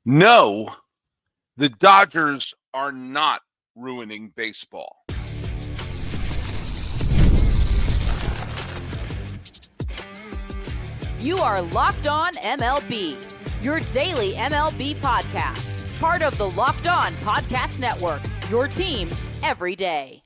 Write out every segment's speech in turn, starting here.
No, the Dodgers are not ruining baseball. You are Locked On MLB, your daily MLB podcast. Part of the Locked On Podcast Network, your team every day.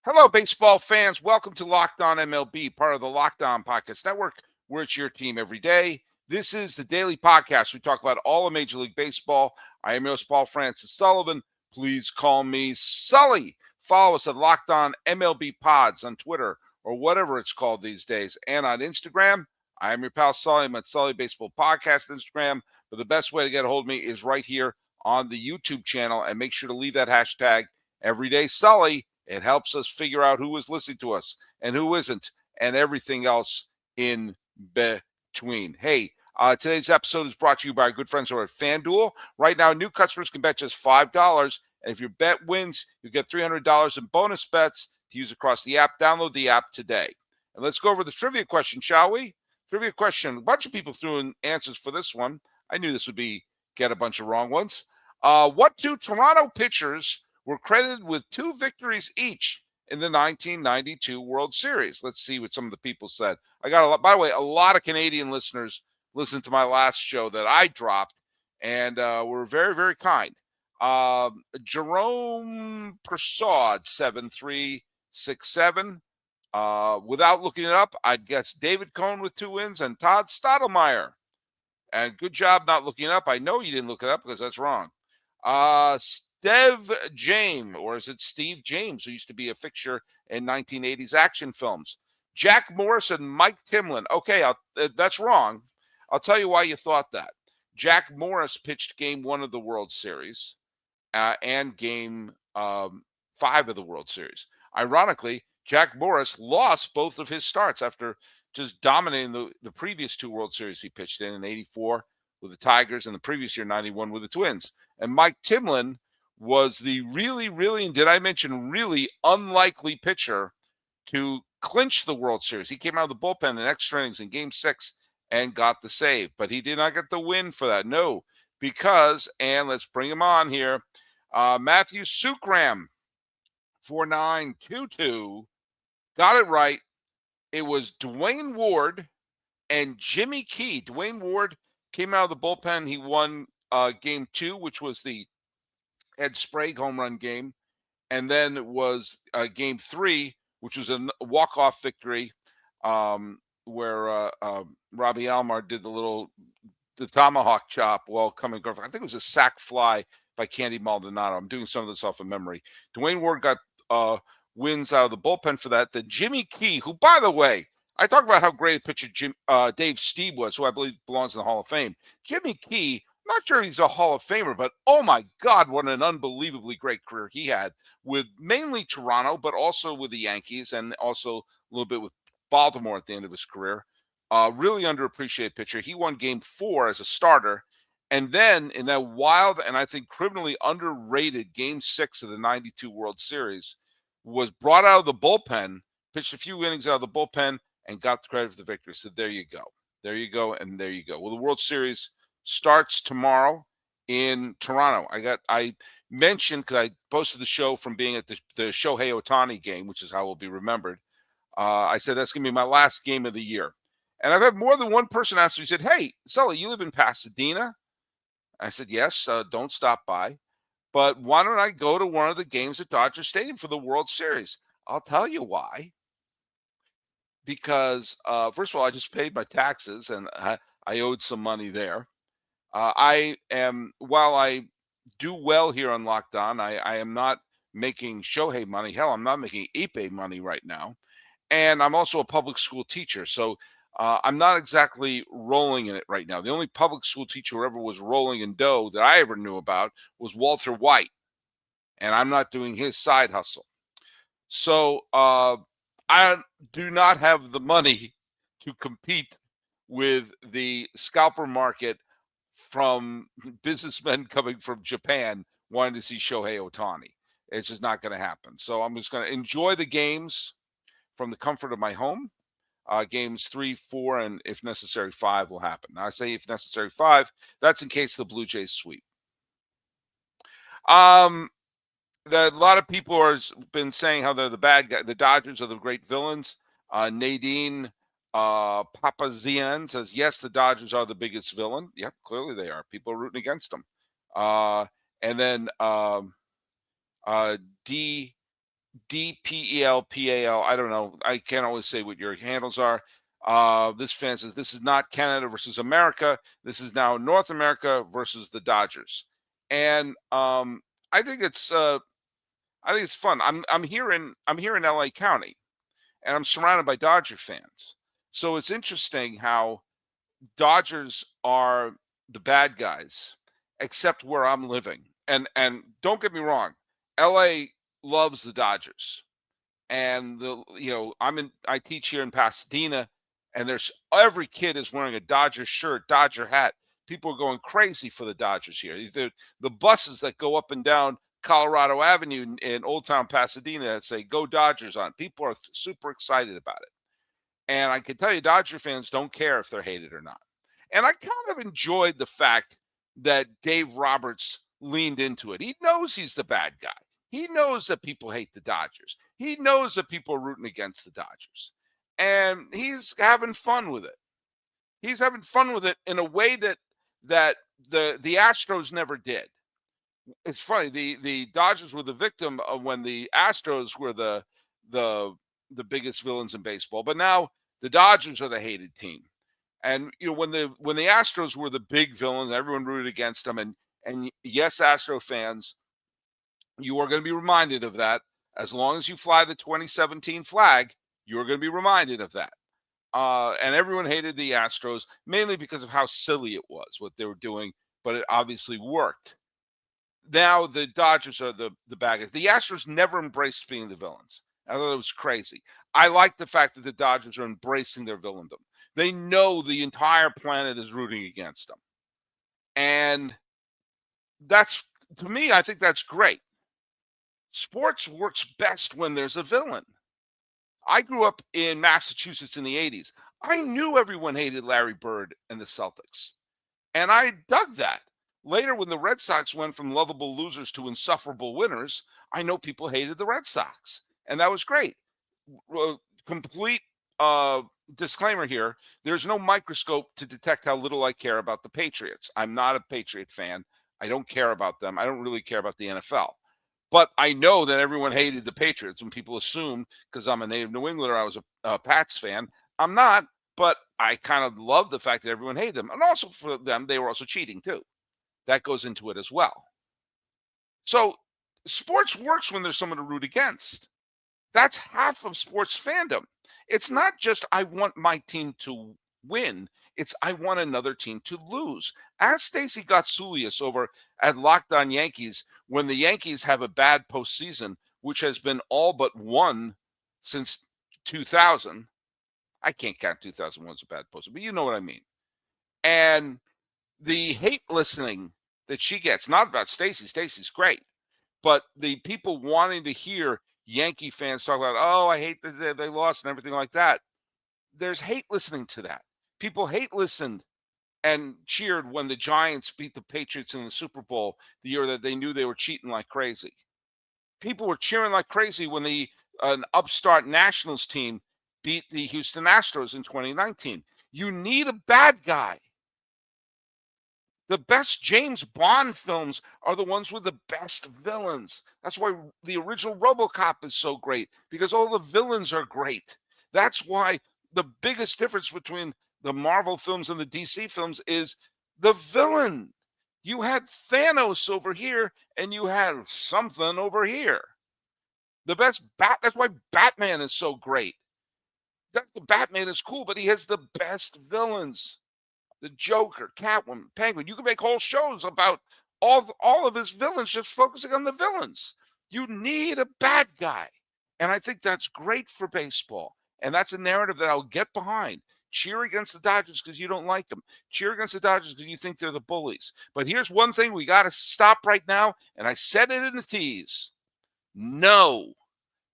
Hello, baseball fans. Welcome to Locked On MLB, part of the Locked On Podcast Network, where it's your team every day. This is the daily podcast. We talk about all of Major League Baseball. I am your host, Paul Francis Sullivan. Please call me Sully. Follow us at Locked On MLB Pods on Twitter or whatever it's called these days. And on Instagram, I am your pal Sully. I'm at Sully Baseball Podcast Instagram. But the best way to get a hold of me is right here on the YouTube channel. And make sure to leave that hashtag Everyday Sully. It helps us figure out who is listening to us and who isn't, and everything else in between. Hey, today's episode is brought to you by our good friends over at FanDuel. Right now, new customers can bet just $5. And if your bet wins, you get $300 in bonus bets to use across the app. Download the app today. And let's go over the trivia question, shall we? Trivia question. A bunch of people threw in answers for this one. I knew this would get a bunch of wrong ones. What two Toronto pitchers were credited with 2 victories each in the 1992 World Series? Let's see what some of the people said. I got by the way, a lot of Canadian listeners listened to my last show that I dropped and were very, very kind. Jerome Persaud, 7367. Without looking it up, I'd guess David Cohn with 2 wins and Todd Stottlemyre. And good job not looking it up. I know you didn't look it up because that's wrong. Steve James, or is it Steve James, who used to be a fixture in 1980s action films. Jack Morris and Mike Timlin. Okay, that's wrong. I'll tell you why you thought that. Jack Morris pitched Game 1 of the World Series and Game 5 of the World Series. Ironically, Jack Morris lost both of his starts after just dominating the previous 2 World Series he pitched in 84 with the Tigers and the previous year, 91 with the Twins. And Mike Timlin was the really, and did I mention really unlikely pitcher to clinch the World Series. He came out of the bullpen in extra innings in Game 6 and got the save. But he did not get the win for that. No, because, and let's bring him on here, Matthew Sukram, 4922, got it right. It was Dwayne Ward and Jimmy Key. Dwayne Ward came out of the bullpen. He won Game 2, which was the Ed Sprague home run game. And then it was Game 3, which was a walk-off victory where Robbie Alomar did the tomahawk chop while coming. I think it was a sac fly by Candy Maldonado. I'm doing some of this off of memory. Dwayne Ward got wins out of the bullpen for that. Then Jimmy Key, who, by the way, I talk about how great a pitcher Dave Stieb was, who I believe belongs in the Hall of Fame. Jimmy Key, I'm not sure he's a Hall of Famer, but oh my God, what an unbelievably great career he had with mainly Toronto, but also with the Yankees and also a little bit with Baltimore at the end of his career. Really underappreciated pitcher. He won Game 4 as a starter. And then in that wild and I think criminally underrated Game 6 of the 92 World Series, was brought out of the bullpen, pitched a few innings out of the bullpen, and got the credit for the victory. So there you go. There you go, and there you go. Well, the World Series starts tomorrow in Toronto. I mentioned, because I posted the show from being at the Shohei Ohtani game, which is how we'll be remembered. I said that's going to be my last game of the year. And I've had more than one person ask me, said, "Hey, Sully, you live in Pasadena?" I said, "Yes, don't stop by. But why don't I go to one of the games at Dodger Stadium for the World Series?" I'll tell you why. Because, first of all, I just paid my taxes, and I owed some money there. While I do well here on Locked On, I am not making Shohei money. Hell, I'm not making Ipe money right now. And I'm also a public school teacher, so I'm not exactly rolling in it right now. The only public school teacher who ever was rolling in dough that I ever knew about was Walter White, and I'm not doing his side hustle. So I do not have the money to compete with the scalper market from businessmen coming from Japan wanting to see Shohei Ohtani. It's just not going to happen. So I'm just going to enjoy the games from the comfort of my home. Games 3, 4, and if necessary, 5 will happen. Now, I say if necessary, 5. That's in case the Blue Jays sweep. A lot of people are been saying how they're the bad guy. The Dodgers are the great villains. Nadine Papazian says, yes, the Dodgers are the biggest villain. Yep, clearly they are. People are rooting against them. And then DPELPAL, I don't know. I can't always say what your handles are. This fan says, this is not Canada versus America. This is now North America versus the Dodgers. And I think it's fun. I'm here in LA County, and I'm surrounded by Dodger fans. So it's interesting how Dodgers are the bad guys, except where I'm living. And don't get me wrong, LA loves the Dodgers. And I teach here in Pasadena, and there's every kid is wearing a Dodgers shirt, Dodger hat. People are going crazy for the Dodgers here. The buses that go up and down Colorado Avenue in Old Town Pasadena that say "Go Dodgers" on. People are super excited about it. And I can tell you, Dodger fans don't care if they're hated or not. And I kind of enjoyed the fact that Dave Roberts leaned into it. He knows he's the bad guy. He knows that people hate the Dodgers. He knows that people are rooting against the Dodgers. And he's having fun with it. He's having fun with it in a way that the Astros never did. It's funny. The Dodgers were the victim of when the Astros were the biggest villains in baseball. But now the Dodgers are the hated team. And when the Astros were the big villains, everyone rooted against them. And yes, Astro fans, you are going to be reminded of that. As long as you fly the 2017 flag, you are going to be reminded of that. And everyone hated the Astros mainly because of how silly it was, what they were doing, but it obviously worked. Now the Dodgers are the bad guys. The Astros never embraced being the villains. I thought it was crazy. I like the fact that the Dodgers are embracing their villaindom. They know the entire planet is rooting against them. And that's, to me, I think that's great. Sports works best when there's a villain. I grew up in Massachusetts in the 80s. I knew everyone hated Larry Bird and the Celtics. And I dug that. Later, when the Red Sox went from lovable losers to insufferable winners, I know people hated the Red Sox. And that was great. Complete disclaimer here. There's no microscope to detect how little I care about the Patriots. I'm not a Patriot fan. I don't care about them. I don't really care about the NFL. But I know that everyone hated the Patriots, and people assumed because I'm a native New Englander, I was a Pats fan. I'm not, but I kind of love the fact that everyone hated them. And also for them, they were also cheating too. That goes into it as well. So sports works when there's someone to root against. That's half of sports fandom. It's not just I want my team to win. It's I want another team to lose. Ask Stacy Gotsulias over at Locked On Yankees when the Yankees have a bad postseason, which has been all but one since 2000. I can't count 2001 as a bad postseason, but you know what I mean. And the hate listening that she gets, not about Stacy. Stacy's great. But the people wanting to hear Yankee fans talk about, oh, I hate that they lost and everything like that. There's hate listening to that. People hate listened and cheered when the Giants beat the Patriots in the Super Bowl the year that they knew they were cheating like crazy. People were cheering like crazy when an upstart Nationals team beat the Houston Astros in 2019. You need a bad guy. The best James Bond films are the ones with the best villains. That's why the original RoboCop is so great, because all the villains are great. That's why the biggest difference between the Marvel films and the DC films is the villain. You had Thanos over here, and you had something over here. That's why Batman is so great. Batman is cool, but he has the best villains. The Joker, Catwoman, Penguin. You can make whole shows about all of his villains, just focusing on the villains. You need a bad guy. And I think that's great for baseball. And that's a narrative that I'll get behind. Cheer against the Dodgers because you don't like them. Cheer against the Dodgers because you think they're the bullies. But here's one thing we got to stop right now. And I said it in the tease. No,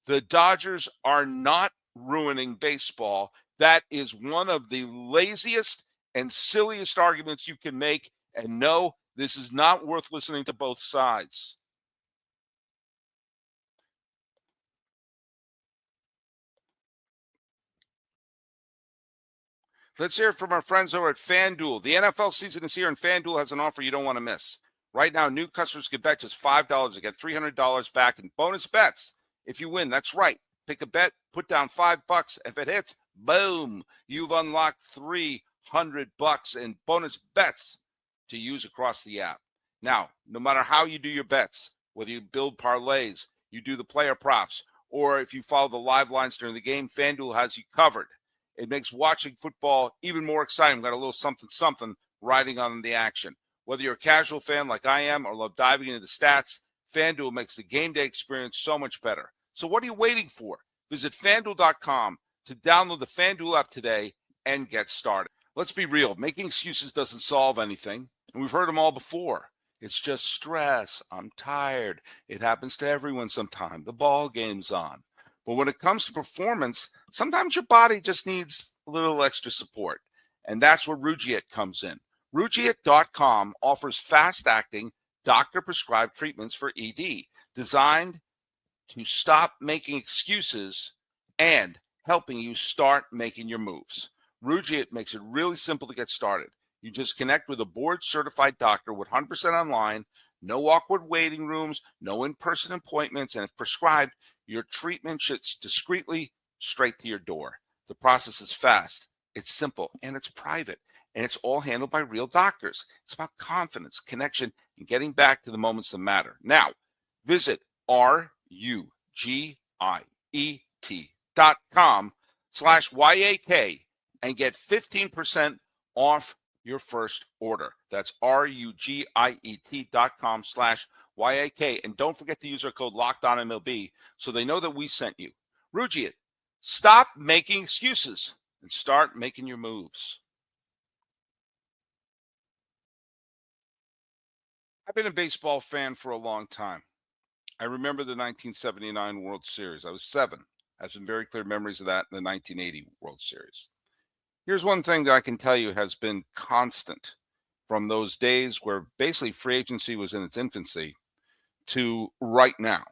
the Dodgers are not ruining baseball. That is one of the laziest and silliest arguments you can make. And no, this is not worth listening to both sides. Let's hear it from our friends over at FanDuel. The NFL season is here, and FanDuel has an offer you don't want to miss. Right now, new customers can bet just $5 to get $300 back in bonus bets if you win. That's right. Pick a bet, put down $5. If it hits, boom, you've unlocked $300 in bonus bets to use across the app. Now, no matter how you do your bets, whether you build parlays, you do the player props, or if you follow the live lines during the game, FanDuel has you covered. It makes watching football even more exciting. We've got a little something riding on the action. Whether you're a casual fan like I am or love diving into the stats, FanDuel makes the game day experience so much better. So what are you waiting for? Visit FanDuel.com to download the FanDuel app today and get started. Let's be real. Making excuses doesn't solve anything, and we've heard them all before. It's just stress. I'm tired. It happens to everyone sometime. The ball game's on. But when it comes to performance, sometimes your body just needs a little extra support. And that's where Rugiet comes in. Rugiet.com offers fast-acting, doctor-prescribed treatments for ED, designed to stop making excuses and helping you start making your moves. Rugiet makes it really simple to get started. You just connect with a board-certified doctor with 100% online, no awkward waiting rooms, no in-person appointments, and if prescribed, your treatment ships discreetly straight to your door. The process is fast, it's simple, and it's private, and it's all handled by real doctors. It's about confidence, connection, and getting back to the moments that matter. Now, visit rugiet.com/YAK and get 15% off your first order. That's rugiet.com/YAK. And don't forget to use our code LOCKEDONMLB so they know that we sent you. Rugiet, stop making excuses and start making your moves. I've been a baseball fan for a long time. I remember the 1979 World Series. I was 7. I have some very clear memories of that in the 1980 World Series. Here's one thing that I can tell you has been constant from those days where basically free agency was in its infancy to right now.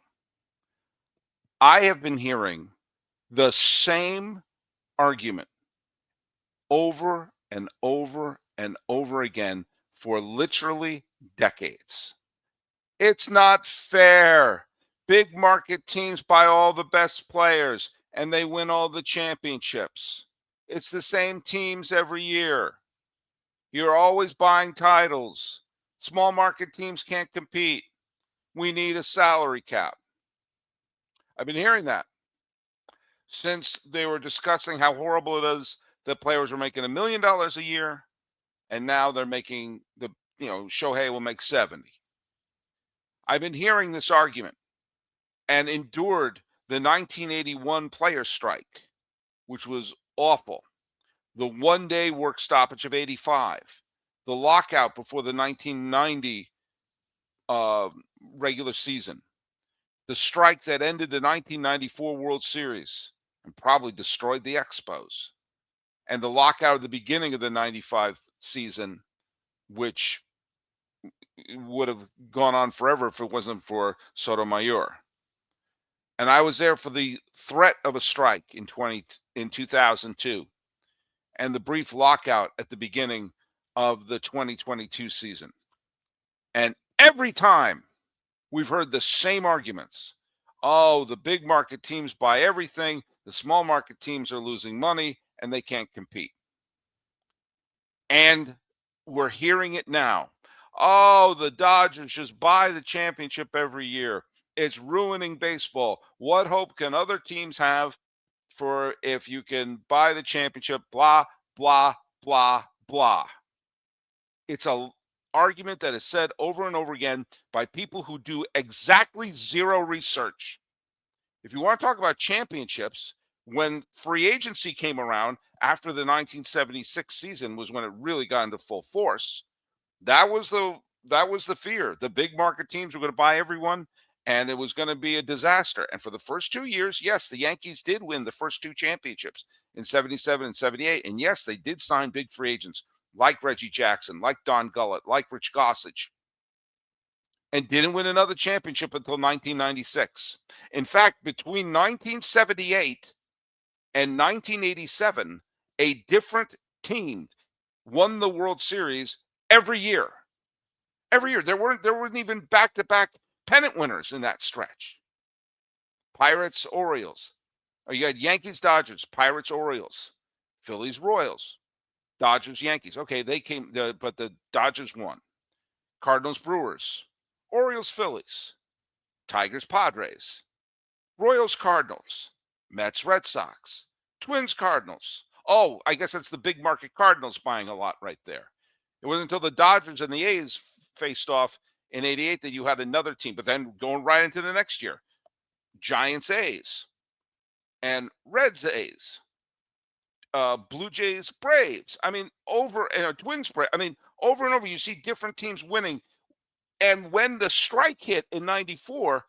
I have been hearing the same argument over and over and over again for literally decades. It's not fair. Big market teams buy all the best players and they win all the championships. It's the same teams every year. You're always buying titles. Small market teams can't compete. We need a salary cap. I've been hearing that since they were discussing how horrible it is that players were making $1 million a year, and now they're making Shohei will make 70. I've been hearing this argument and endured the 1981 player strike, which was awful. The one-day work stoppage of 85, the lockout before the 1990 regular season, the strike that ended the 1994 World Series and probably destroyed the Expos, and the lockout at the beginning of the 95 season, which would have gone on forever if it wasn't for Sotomayor. And I was there for the threat of a strike in 2002 and the brief lockout at the beginning of the 2022 season. And every time we've heard the same arguments. Oh, the big market teams buy everything. The small market teams are losing money and they can't compete. And we're hearing it now. Oh, the Dodgers just buy the championship every year. It's ruining baseball. What hope can other teams have for if you can buy the championship? Blah, blah, blah, blah. It's an argument that is said over and over again by people who do exactly zero research. If you want to talk about championships, when free agency came around after the 1976 season was when it really got into full force. That was the fear. The big market teams were going to buy everyone, and it was going to be a disaster. And for the first 2 years, yes, the Yankees did win the first 2 championships in 77 and 78. And yes, they did sign big free agents like Reggie Jackson, like Don Gullett, like Rich Gossage, and didn't win another championship until 1996. In fact, between 1978 and 1987, a different team won the World Series every year. Every year. There weren't even back-to-back pennant winners in that stretch. Pirates, Orioles. You had Yankees, Dodgers, Pirates, Orioles, Phillies, Royals, Dodgers, Yankees. Okay, they came, but the Dodgers won. Cardinals, Brewers, Orioles, Phillies, Tigers, Padres, Royals, Cardinals, Mets, Red Sox, Twins, Cardinals. Oh, I guess that's the big market Cardinals buying a lot right there. It wasn't until the Dodgers and the A's faced off in 88 that you had another team, but then going right into the next year, Giants, A's, and Reds, A's, Blue Jays, Braves. I mean, Twins, Braves. I mean, over and over, you see different teams winning. And when the strike hit in 94,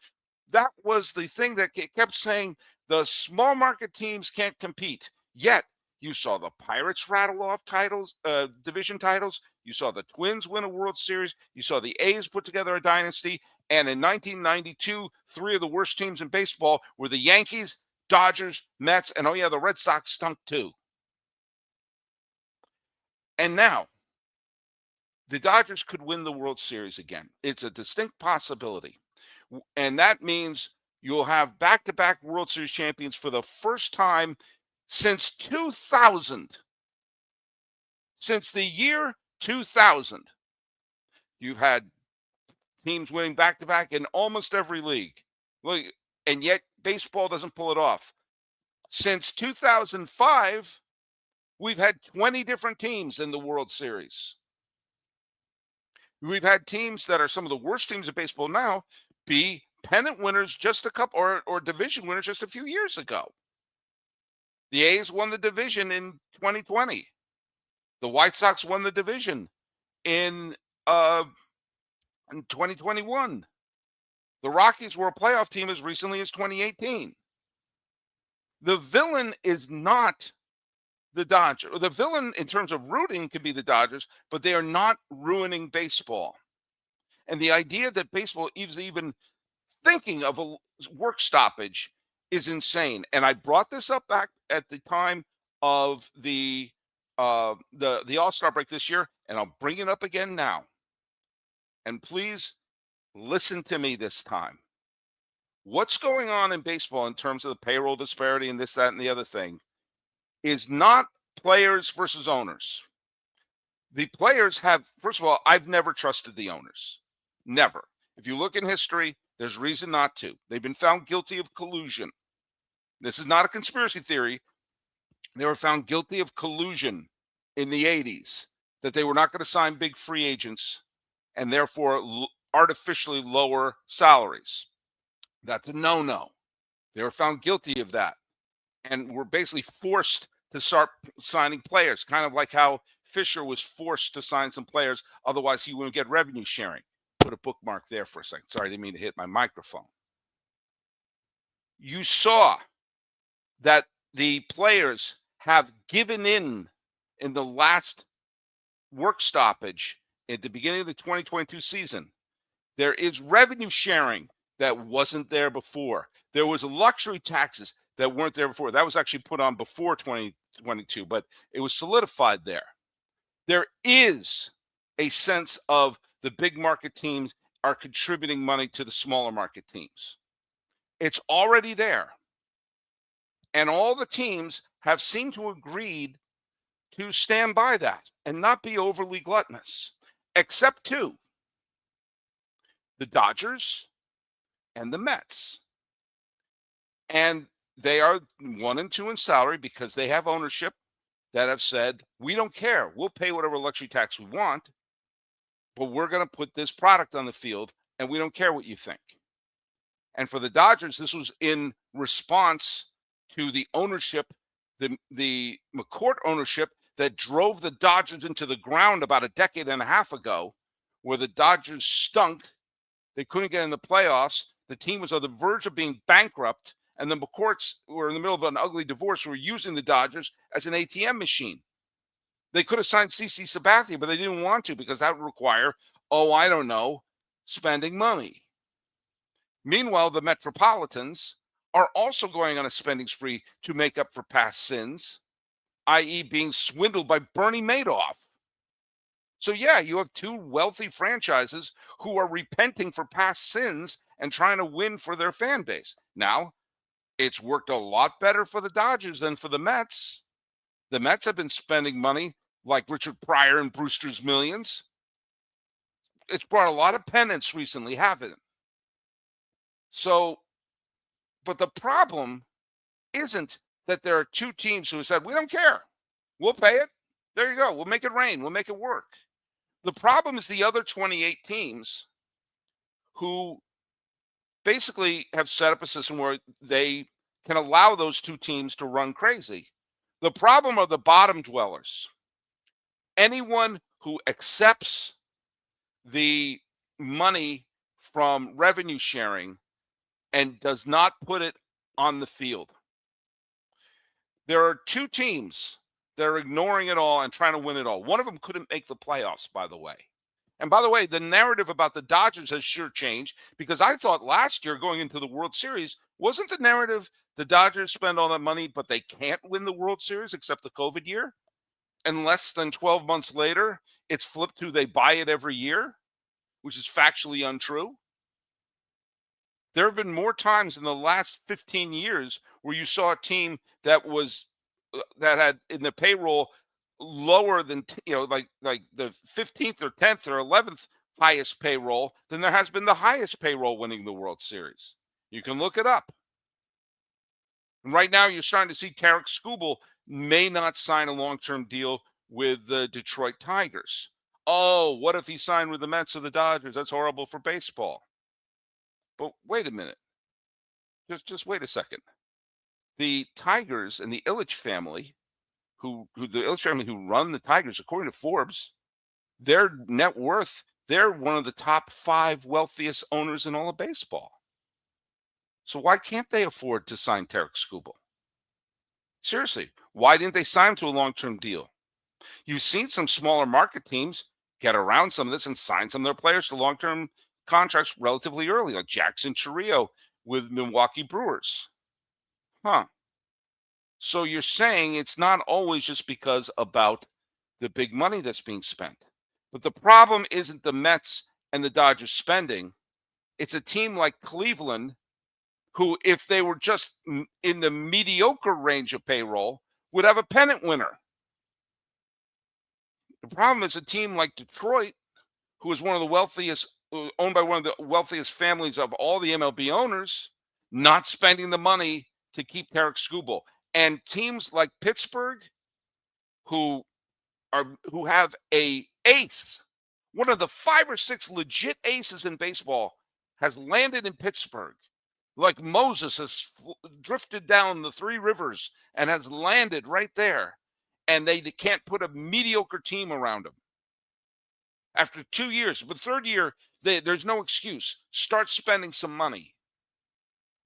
that was the thing that kept saying the small market teams can't compete. Yet you saw the Pirates rattle off titles, division titles. You saw the Twins win a World Series. You saw the A's put together a dynasty. And in 1992, 3 of the worst teams in baseball were the Yankees, Dodgers, Mets, and oh yeah, the Red Sox stunk too. And now the Dodgers could win the World Series again. It's a distinct possibility. And that means you'll have back-to-back World Series champions for the first time since 2000. Since the year 2000, you've had teams winning back-to-back in almost every league. And yet baseball doesn't pull it off. Since 2005, we've had 20 different teams in the World Series. We've had teams that are some of the worst teams in baseball now be pennant winners just a couple, or division winners just a few years ago. The A's won the division in 2020. The White Sox won the division in 2021. The Rockies were a playoff team as recently as 2018. The villain is not the Dodgers. The villain in terms of rooting could be the Dodgers, but they are not ruining baseball. And the idea that baseball is even thinking of a work stoppage is insane. And I brought this up back at the time of the All-Star break this year, and I'll bring it up again now. And please listen to me this time. What's going on in baseball in terms of the payroll disparity and this, that, and the other thing is not players versus owners. The players have, first of all, I've never trusted the owners. Never. If you look in history, there's reason not to. They've been found guilty of collusion. This is not a conspiracy theory. They were found guilty of collusion in the 80s, that they were not going to sign big free agents and therefore artificially lower salaries. That's a no-no. They were found guilty of that and were basically forced to start signing players, kind of like how Fisher was forced to sign some players. Otherwise, he wouldn't get revenue sharing. Put a bookmark there for a second. Sorry, I didn't mean to hit my microphone. You saw that the players have given in the last work stoppage at the beginning of the 2022 season. There is revenue sharing that wasn't there before. There was luxury taxes that weren't there before. That was actually put on before 2022, but it was solidified there. There is a sense of the big market teams are contributing money to the smaller market teams. It's already there. And all the teams have seemed to agreed to stand by that and not be overly gluttonous, except 2, the Dodgers and the Mets. And they are 1 and 2 in salary because they have ownership that have said, we don't care. We'll pay whatever luxury tax we want, but we're going to put this product on the field and we don't care what you think. And for the Dodgers, this was in response to the ownership, the McCourt ownership that drove the Dodgers into the ground about a decade and a half ago, where the Dodgers stunk. They couldn't get in the playoffs. the team was on the verge of being bankrupt, and the McCourts were in the middle of an ugly divorce, were using the Dodgers as an ATM machine. They could have signed CC Sabathia, but they didn't want to because that would require, I don't know, spending money. Meanwhile, the Metropolitans are also going on a spending spree to make up for past sins, i.e. being swindled by Bernie Madoff. So yeah, you have two wealthy franchises who are repenting for past sins and trying to win for their fan base. Now, it's worked a lot better for the Dodgers than for the Mets. The Mets have been spending money like Richard Pryor and Brewster's Millions. It's brought a lot of penance recently, haven't it? So, but the problem isn't that there are two teams who have said, we don't care. We'll pay it. There you go. We'll make it rain. We'll make it work. The problem is the other 28 teams who basically have set up a system where they can allow those two teams to run crazy. The problem are the bottom dwellers. Anyone who accepts the money from revenue sharing and does not put it on the field. There are two teams that are ignoring it all and trying to win it all. One of them couldn't make the playoffs, by the way. And by the way, the narrative about the Dodgers has sure changed, because I thought last year going into the World Series, wasn't the narrative the Dodgers spend all that money, but they can't win the World Series except the COVID year? And less than 12 months later, it's flipped to they buy it every year, which is factually untrue. There have been more times in the last 15 years where you saw a team that was that had in the payroll lower than like the 15th or 10th or 11th highest payroll than there has been the highest payroll winning the World Series. You can look it up. And right now, you're starting to see Tarek Skubal may not sign a long-term deal with the Detroit Tigers. Oh, what if he signed with the Mets or the Dodgers? That's horrible for baseball. But wait a minute. Just wait a second. The Tigers and the Ilitch family, who run the Tigers, according to Forbes, their net worth, they're one of the top 5 wealthiest owners in all of baseball. So why can't they afford to sign Tarek Skubal? Seriously, why didn't they sign him to a long-term deal? You've seen some smaller market teams get around some of this and sign some of their players to long-term contracts relatively early, like Jackson Chourio with Milwaukee Brewers. So you're saying it's not always just because about the big money that's being spent. But the problem isn't the Mets and the Dodgers spending. It's a team like Cleveland, who, if they were just in the mediocre range of payroll, would have a pennant winner. The problem is a team like Detroit, who is one of the wealthiest, owned by one of the wealthiest families of all the MLB owners, not spending the money to keep Tarek Skubal. And teams like Pittsburgh, who have a ace, one of the 5 or 6 legit aces in baseball, has landed in Pittsburgh. Like Moses has drifted down the 3 rivers and has landed right there. And they can't put a mediocre team around him. After 2 years, but third year, there's no excuse. Start spending some money.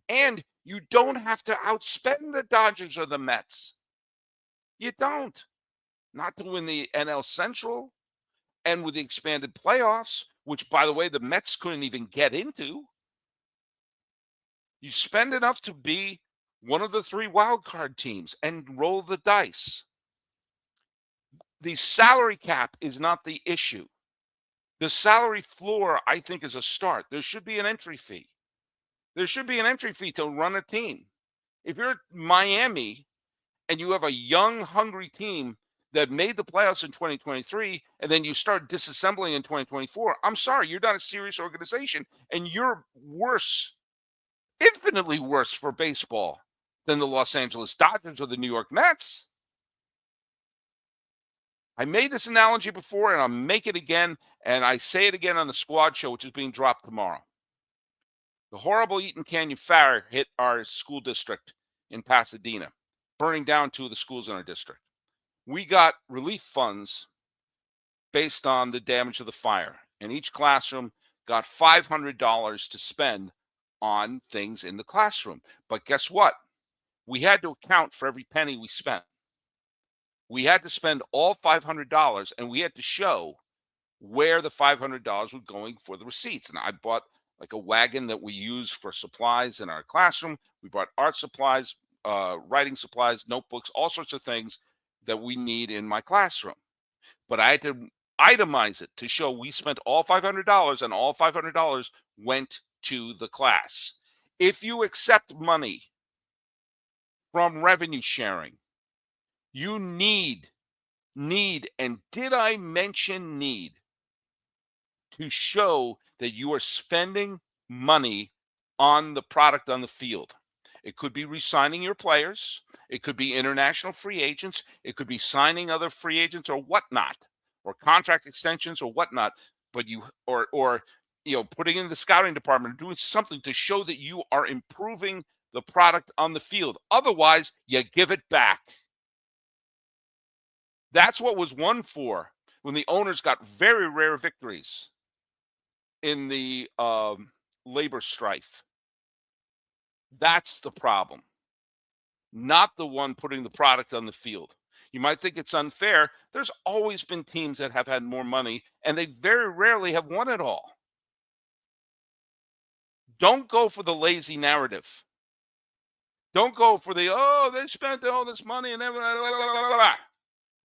And you don't have to outspend the Dodgers or the Mets. You don't. Not to win the NL Central and with the expanded playoffs, which, by the way, the Mets couldn't even get into. You spend enough to be one of the 3 wildcard teams and roll the dice. The salary cap is not the issue. The salary floor, I think, is a start. There should be an entry fee. There should be an entry fee to run a team. If you're Miami and you have a young, hungry team that made the playoffs in 2023, and then you start disassembling in 2024, I'm sorry, you're not a serious organization, and you're worse, infinitely worse for baseball than the Los Angeles Dodgers or the New York Mets. I made this analogy before, and I'll make it again, and I say it again on the Squad Show, which is being dropped tomorrow. The horrible Eaton Canyon fire hit our school district in Pasadena, burning down 2 of the schools in our district. We got relief funds based on the damage of the fire, and each classroom got $500 to spend on things in the classroom. But guess what? We had to account for every penny we spent. We had to spend all $500, and we had to show where the $500 was going for the receipts. And I bought like a wagon that we use for supplies in our classroom. We bought art supplies, writing supplies, notebooks, all sorts of things that we need in my classroom. But I had to itemize it to show we spent all $500 and all $500 went to the class. If you accept money from revenue sharing, you need, and did I mention need, to show that you are spending money on the product on the field. It could be re-signing your players. It could be international free agents. It could be signing other free agents or whatnot, or contract extensions or whatnot. But you, or putting in the scouting department, doing something to show that you are improving the product on the field. Otherwise, you give it back. That's what was won for when the owners got very rare victories in the labor strife. That's the problem, not the one putting the product on the field. You might think it's unfair. There's always been teams that have had more money, and they very rarely have won it all. Don't go for the lazy narrative. Don't go for the, they spent all this money and everything.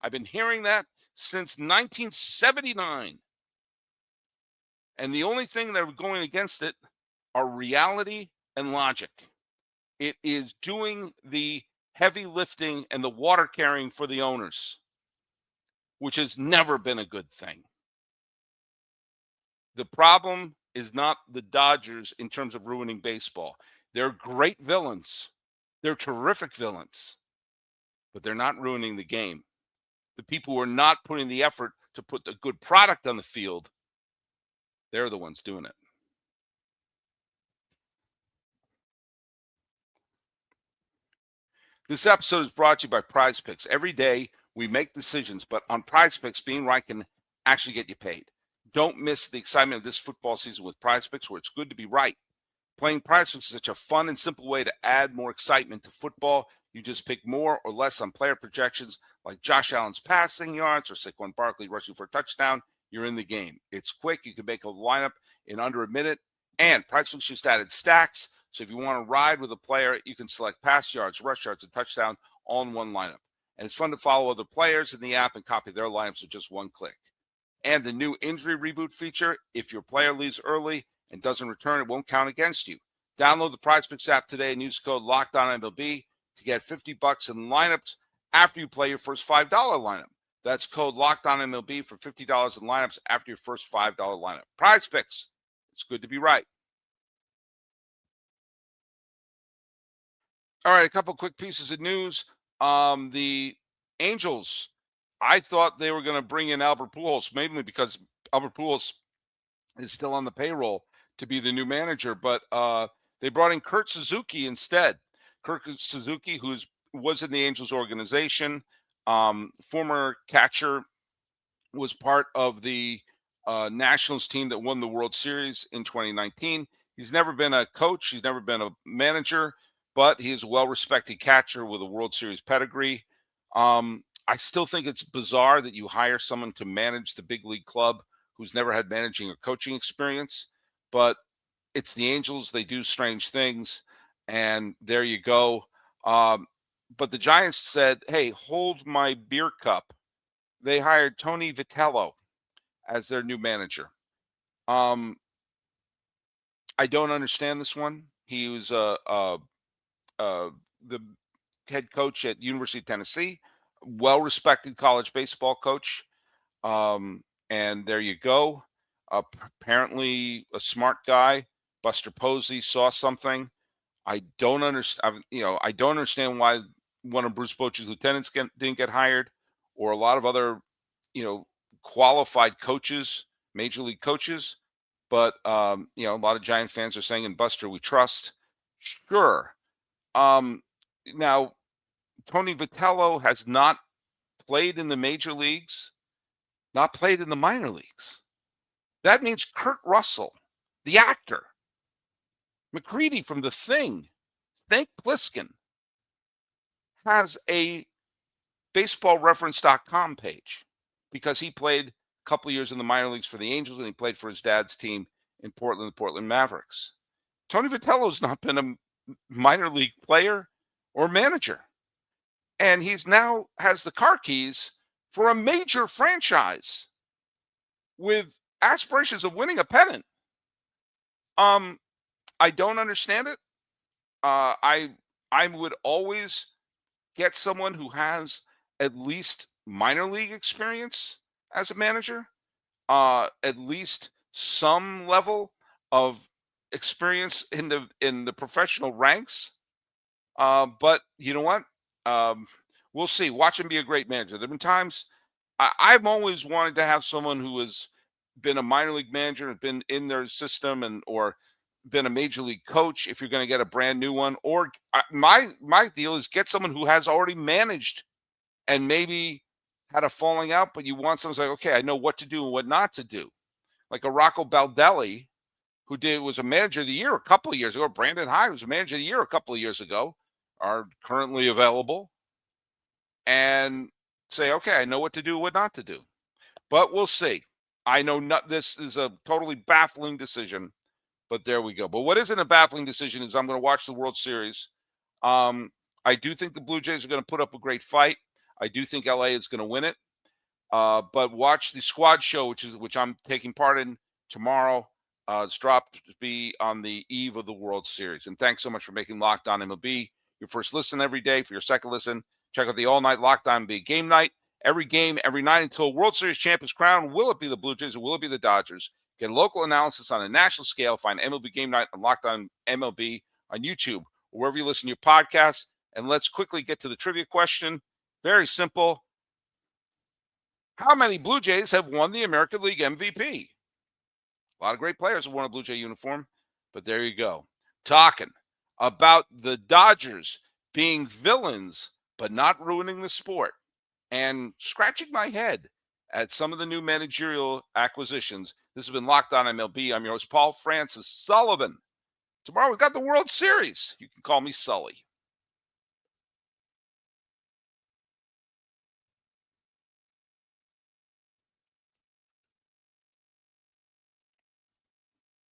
I've been hearing that since 1979. And the only thing that are going against it are reality and logic. It is doing the heavy lifting and the water carrying for the owners, which has never been a good thing. The problem is not the Dodgers in terms of ruining baseball. They're great villains. They're terrific villains, but they're not ruining the game. The people who are not putting the effort to put a good product on the field, they're the ones doing it. This episode is brought to you by PrizePicks. Every day we make decisions, but on PrizePicks, being right can actually get you paid. Don't miss the excitement of this football season with PrizePicks, where it's good to be right. Playing PrizePicks is such a fun and simple way to add more excitement to football. You just pick more or less on player projections like Josh Allen's passing yards or Saquon Barkley rushing for a touchdown. You're in the game. It's quick. You can make a lineup in under a minute. And PrizePicks just added stacks. So if you want to ride with a player, you can select pass yards, rush yards, and touchdown all in one lineup. And it's fun to follow other players in the app and copy their lineups with just one click. And the new injury reboot feature, if your player leaves early and doesn't return, it won't count against you. Download the PrizePicks app today and use code LOCKEDONMLB to get $50 in lineups after you play your first $5 lineup. That's code LOCKEDONMLB for $50 in lineups after your first $5 lineup. PrizePicks, it's good to be right. All right, a couple quick pieces of news. The Angels, I thought they were going to bring in Albert Pujols, mainly because Albert Pujols is still on the payroll to be the new manager, but they brought in Kurt Suzuki instead. Kurt Suzuki, who was in the Angels organization, former catcher, was part of the Nationals team that won the World Series in 2019. He's never been a coach. He's never been a manager, but he is a well-respected catcher with a World Series pedigree. I still think it's bizarre that you hire someone to manage the big league club who's never had managing or coaching experience, but it's the Angels. They do strange things, and there you go. But the Giants said, hey, hold my beer cup. They hired Tony Vitello as their new manager. I don't understand this one. He was the head coach at University of Tennessee, well-respected college baseball coach. And there you go. Apparently a smart guy. Buster Posey saw something. I don't understand. I don't understand why one of Bruce Bochy's lieutenants didn't get hired, or a lot of other, qualified coaches, major league coaches. But a lot of Giant fans are saying, "In Buster we trust." Sure. Now, Tony Vitello has not played in the major leagues, not played in the minor leagues. That means Kurt Russell, the actor, McCready from The Thing, Snake Plissken, has a baseballreference.com page because he played a couple of years in the minor leagues for the Angels and he played for his dad's team in Portland, the Portland Mavericks. Tony Vitello's not been a minor league player or manager. And he's now has the car keys for a major franchise with aspirations of winning a pennant. I don't understand it. I would always get someone who has at least minor league experience as a manager, at least some level of experience in the professional ranks. But you know what? We'll see. Watch him be a great manager. There have been times I've always wanted to have someone who has been a minor league manager and been in their system and or been a major league coach if you're going to get a brand new one. Or my deal is get someone who has already managed and maybe had a falling out, but you want someone who's like, okay, I know what to do and what not to do. Like a Rocco Baldelli, who was a manager of the year a couple of years ago. Brandon Hyde was a manager of the year a couple of years ago, are currently available, and say, okay, I know what to do, what not to do. But we'll see. I know this is a totally baffling decision, but there we go. But what isn't a baffling decision is I'm going to watch the World Series. I do think the Blue Jays are going to put up a great fight. I do think LA is going to win it. But watch the squad show, which I'm taking part in tomorrow. It's dropped to be on the eve of the World Series. And thanks so much for making Locked On MLB your first listen every day. For your second listen, check out the all-night Locked On MLB game night. Every game, every night until World Series champ is crowned. Will it be the Blue Jays or will it be the Dodgers? Get local analysis on a national scale. Find MLB Game Night on Locked On MLB on YouTube or wherever you listen to your podcasts. And let's quickly get to the trivia question. Very simple. How many Blue Jays have won the American League MVP? A lot of great players have worn a Blue Jay uniform, but there you go. Talking about the Dodgers being villains, but not ruining the sport, and scratching my head at some of the new managerial acquisitions. This has been Locked On MLB. I'm your host, Paul Francis Sullivan. Tomorrow we've got the World Series. You can call me Sully.